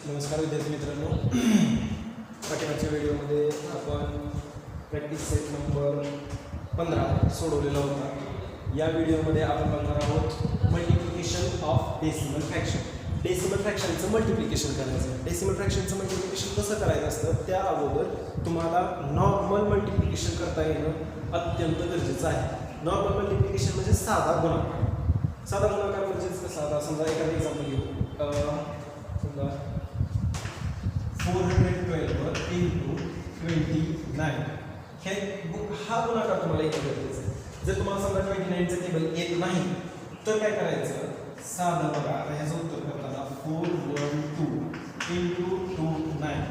नमस्कार विद्यार्थी मित्रांनो, पाठीमागच्या व्हिडिओमध्ये आपण प्रॅक्टिस सेट नंबर 15 सोडवलेला होता. या व्हिडिओमध्ये आपण बघणार आहोत multiplication of decimal fraction. Decimal फ्रॅक्शनचं मल्टिप्लिकेशन करायचं. डेसिमल फ्रॅक्शनचं मल्टिप्लिकेशन कसं करायचं असतं त्या अगोदर तुम्हाला नॉर्मल मल्टिप्लिकेशन करता येणं अत्यंत गरजेचं आहे. नॉर्मल मल्टिप्लिकेशन म्हणजे साधा गुणाकार. साधा गुणाकार म्हणजेच कसं, आता समजा एखादं एक्झाम्पल घेऊ. समजा 412 इंटू 29 हा गुणाकार तुम्हाला इथे गरजेचा आहे. जर तुम्हाला समजा 29चं टेबल येत नाही तर काय करायचं, साधं बघा. आता ह्याचं उत्तर करताना 412 इंटू 29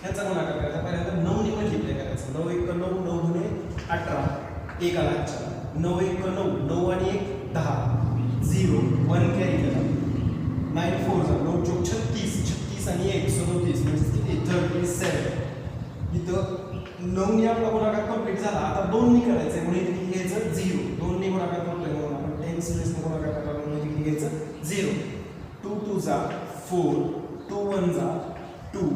ह्याचा गुणाकार करायचा. पहिल्यांदा 9 ने मल्टिप्लाय करायचं. 9 1 9, 9 दुने 18, 1 आला 4, 9 1 9, 9 आणि 1 10, 0 1 कॅरी केला, 9 4 जा, 9 चौक 36, 36 आणि 1 37 म्हणजे किती 37. इथं 9 ने आपला गुणाकार कंप्लीट झाला. आता 2 ने करायचं आहे म्हणून इथे घ्यायचं 0. 2 ने गुणाकार कंप्लीट म्हणून आपण 10 सिरीज ने गुणाकार करणार म्हणून इथे घ्यायचं 0. 2 2 जा 4, 2 1 जा 2,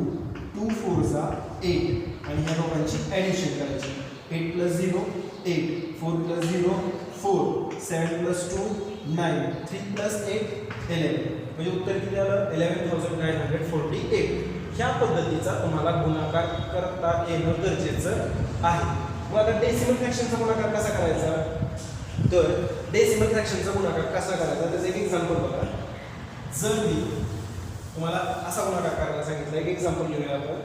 2 4 जा 8 आणि ह्या दोघांची ॲडिशन करायची. 8 + 0 8, 4 + 0 4, 7 + 2 9, 3 + 8 11. म्हणजे उत्तर किती आलं 11,948. ह्या पद्धतीचा तुम्हाला गुणाकार करता येणं गरजेचं आहे. मग आता डेसिमल फ्रॅक्शनचा गुणाकार कसा करायचा, तर डेसिमल फ्रॅक्शनचा गुणाकार कसा करायचा त्याचं एक एक्झाम्पल बघा. जर मी तुम्हाला असा गुणाकार करायला सांगितलं, एक एक्झाम्पल घेऊया आपण.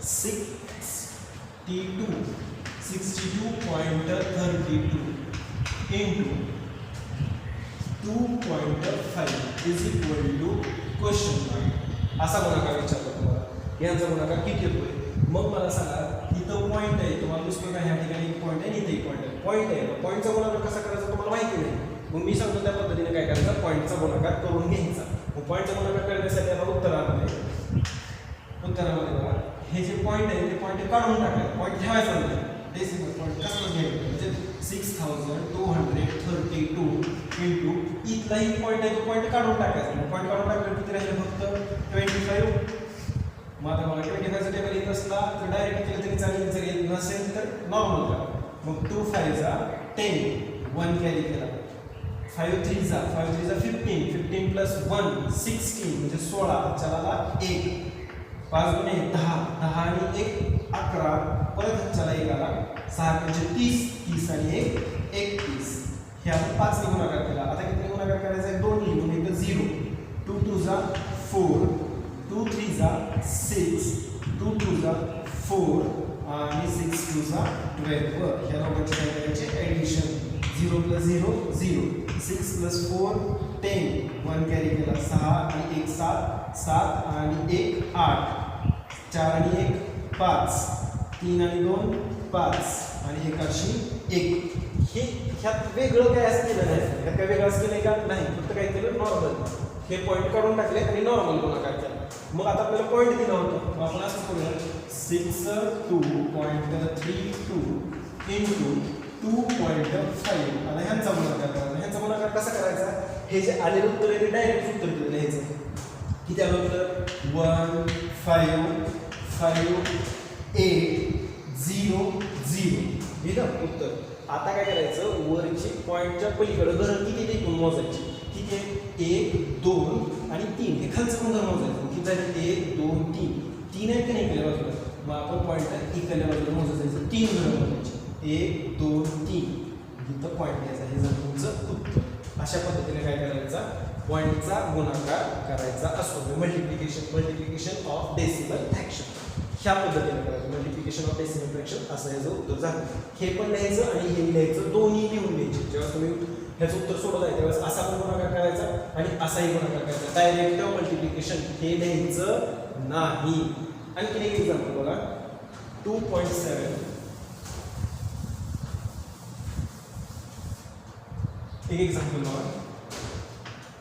62.32 into 2.5 is equal to question mark असा गुणाकार विचारला तुम्हाला. यांचा गुणाकार किती येतोय. मग मला सांगा, इथं पॉईंट आहे, तुम्हाला दिसतो का ह्या ठिकाणी एक पॉईंट आहे, इथे एक पॉईंट आहे. पॉईंट आहे, पॉईंटचा गुणाकार कसा करायचा तुम्हाला माहिती नाही. मग मी सांगतो त्या पद्धतीने काय करायचं, पॉईंटचा गुणाकार करून घ्यायचा. मग पॉईंटचा गुणाकार करण्यासाठी आता उत्तरामध्ये बघा, हे जे पॉईंट आहे ते पॉईंट काढून टाकायचं. पॉईंट ठेवायचा नाही, डेसिमल पॉईंट कसं घ्यायचं म्हणजे 6232 इंटू इथलाही पॉईंट आहे तो पॉईंट काढून टाकायचा. मग पॉईंट काढून टाकल्यावर किती राहिलं फक्त 25. मग आता मला 25चं टेबल येत असला तर डायरेक्ट केलं तरी चालेल, जर येत नसेल तर नॉर्मल करा. मग 2 5 जा 10, 1 कॅरी केला, 5 3 जा 15, 15 + 1 16 म्हणजे 16, चला 1, 5 गुणे 10, 10 आणि 1 11, परत चला 1 आला, 6 म्हणजे 30, 30 आणि 1 31. हे आपण 5 ने गुणाकार केला. आता किती गुणाकार करायचा आहे, 2 लिहून इथं 0, 2 2 जा 4, 2 3 जा 6, 2 2 जा 4 आणि 6 2 जा 12. ह्या दोघांची काय करायची ॲडिशन. 0 + 0 0, 6 + 4 10, 1 कॅरी केला, 6 आणि 1 7, 7 आणि 1 8, 4 आणि 1 5, 3 आणि 2 5 आणि 1 1. हे ह्यात वेगळं काय असं केलं नाही. ह्यात काय वेगळं असं केलं का नाही, फक्त काय केलं नॉर्मल हे पॉईंट काढून टाकले आणि नॉर्मल गुणाकार केला. मग आता आपल्याला पॉईंट दिला होता, मग आपण असं करूया 62.32 इंटू 2.5. आता ह्यांचा गुणाकार करायचा. ह्यांचा गुणाकार कसा करायचा, हे जे आलेलं उत्तर आहे ते डायरेक्ट उत्तर दिलं लिहायचं. किती आलं उत्तर 1 5 5 8 0 0 लिहिलं उत्तर. आता काय करायचं, वरची पॉईंटच्या पलीकडे घरं किती ते मोजायची. किती आहे 1 2 आणि 3. हे खालचं पण घर मोजायचं. किती झालं 1 2 3 3 आहेत की नाही इकडल्या बाजूला. मग आपण पॉईंट इकडल्या बाजूला मोजायचं 3 घरं मोजायची. 1 2 3 इथं पॉईंट घ्यायचा. हे झालं तुमचं उत्तर. अशा पद्धतीने काय करायचा, पॉईंटचा गुणाकार करायचा असतो. मल्टिप्लिकेशन ऑफ डेसिमल फ्रॅक्शन ह्या पद्धतीने करायचं. मल्टिप्लिकेशन ऑफ डेसिमल फ्रॅक्शन असं ह्याचं उत्तर झालं. हे पण लिहायचं आणि हे लिहायचं, दोन्ही लिहून घ्यायचे. जेव्हा तुम्ही ह्याचं उत्तर सोडत आहे त्यावेळेस असा पण गुणाकार करायचा आणि असाही गुणाकार करायचा. डायरेक्ट मल्टिप्लिकेशन हे लिहायचं नाही. आणखी एक एक्झाम्पल बघा. 2.7 एक एक्झाम्पल बघा.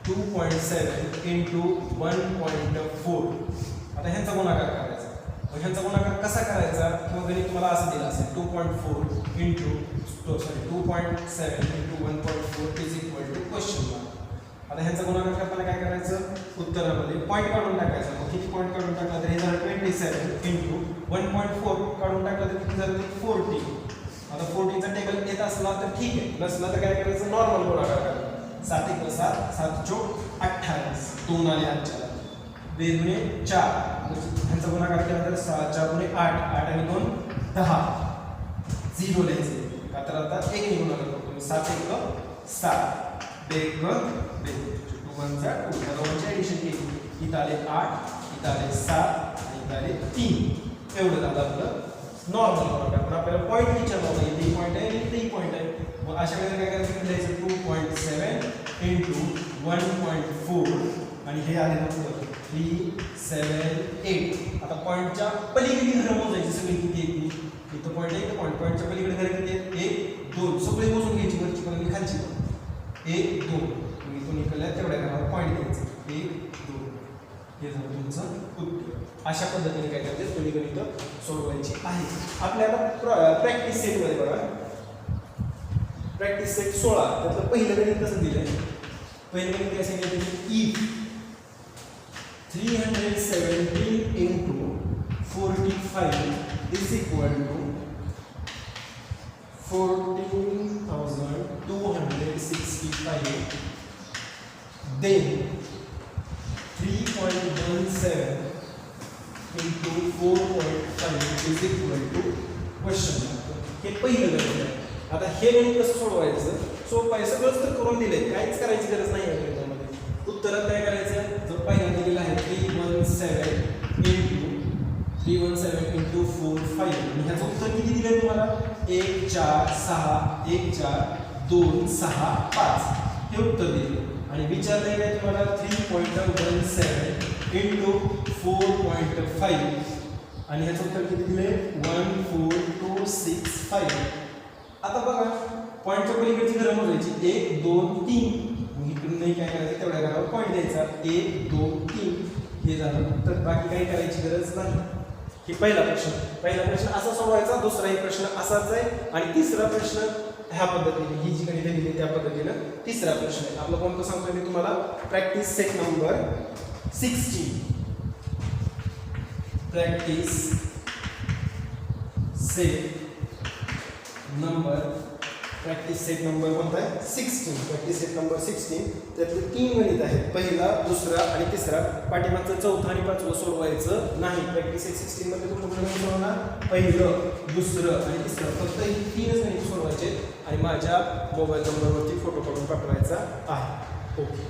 2.7 इंटू 1.4. आता ह्यांचा गुणाकार करायचा. मग ह्यांचा गुणाकार कसा करायचा, किंवा गणित तुम्हाला असं दिलं असेल 2.4 into 2.7 into 1.4 is equal to question mark. आता ह्यांचा गुणाकार करताना काय करायचं, उत्तरामध्ये पॉईंट काढून टाकायचा. मग किती पॉईंट काढून टाकला तर हे झालं 27 इंटू 1.4 काढून टाकलं तर किती झालं 40. आता 40चा टेबल येत असला तर ठीक आहे, नसला तर काय करायचं, नॉर्मल गुणाकार करायचा. 7 × 7 7 चोक 28, 2 आले आजच्या 2 गुणे 4, ह्यांचा गुणाकार केला तर 4 गुणे 8, 8 आणि 2 10, 0 लिहायचे. का तर आता 1 ने गुणाकार करतो, 7 × 7, 2 × 2, 2 1 2, आता 1ची ॲडिशन केली, इथं आले 8, इथं आले 7 आणि इथं आले 3. एवढं झालं आपलं नॉर्मल गुणाकार. पण आपल्याला पॉईंट विचारला होता, इथे पॉईंट आहे आणि इथेही पॉईंट आहे. मग अशा वेळेला काय करायचं, लिहायचं 2.7 इंटू 1.4 आणि हे आले नंतर 378. आता पॉईंटच्या पलीकडे घरं मोजायची सगळी किती येते, इथं पॉईंट आहे, इथं पॉईंट, पॉईंटच्या पलीकडे घरं किती आहेत, 1 2 सगळे मोजून घ्यायची, वरची पण आणि खालची पण 1 2. मग इथून इकडल्या तेवढ्या घरावर पॉईंट घ्यायचं 1 2. हे झालं तुमचं उत्तर. अशा पद्धतीने काय करायचं, तुम्ही गणित सोडवायची आहे. आपल्याला प्रॅक्टिस सेटमध्ये बघा, प्रॅक्टिस सेट 16 त्यातलं पहिलं गणित कसं दिलंय, पहिलं गणित काय सांगितलं, if 317 into 45 is equal to 14,265, then 3.17 into 4.5 is equal to question mark. हे पहिलं गणित आहे. आता हे गणित कसं सोडवायचं, सोपं आहे, सगळंच तर करून दिलंय, काहीच करायची गरज नाही आहे गणितामध्ये. उत्तरात काय करायचं, जो पहिला दिलेला आहे 317 into 4 5 आणि ह्याचं उत्तर किती दिलंय तुम्हाला, 1 4 6 1 4 2 6 5 हे उत्तर दिले. आणि विचारलंय काय तुम्हाला 3.17 इंटू 4.5 आणि ह्याचं उत्तर किती दिले 14265. आता बघा पॉईंटच्या पलीकडची घरं मोजायची 1 2 3, मग इकडून नाही काय करायचं, तेवढ्या घरावर पॉईंट द्यायचा 1 2 3. हे झालं तर बाकी काही करायची गरज नाही. ही पहिला प्रश्न असा सोडवायचा, दुसराही प्रश्न असाच आहे आणि तिसरा प्रश्न ह्या पद्धतीने, ही जी गणितं दिली त्या पद्धतीनं तिसरा प्रश्न आहे. आपलं कोणतं सांगतोय मी तुम्हाला, practice set number 16. Practice set number कोणता आहे, 16. प्रॅक्टिस सेट नंबर 16 त्यातले 3 गणित आहेत, पहिला दुसरा आणि तिसरा. पाठीमागचं चौथा आणि पाचवं सोडवायचं नाही. प्रॅक्टिस सेट 16 मध्ये कुठलं गणित सोडवणार, पहिलं दुसरं आणि तिसरं, फक्त ही 3च गणित सोडवायचे आणि माझ्या मोबाईल नंबरवरती फोटो काढून पाठवायचा आहे. ओके.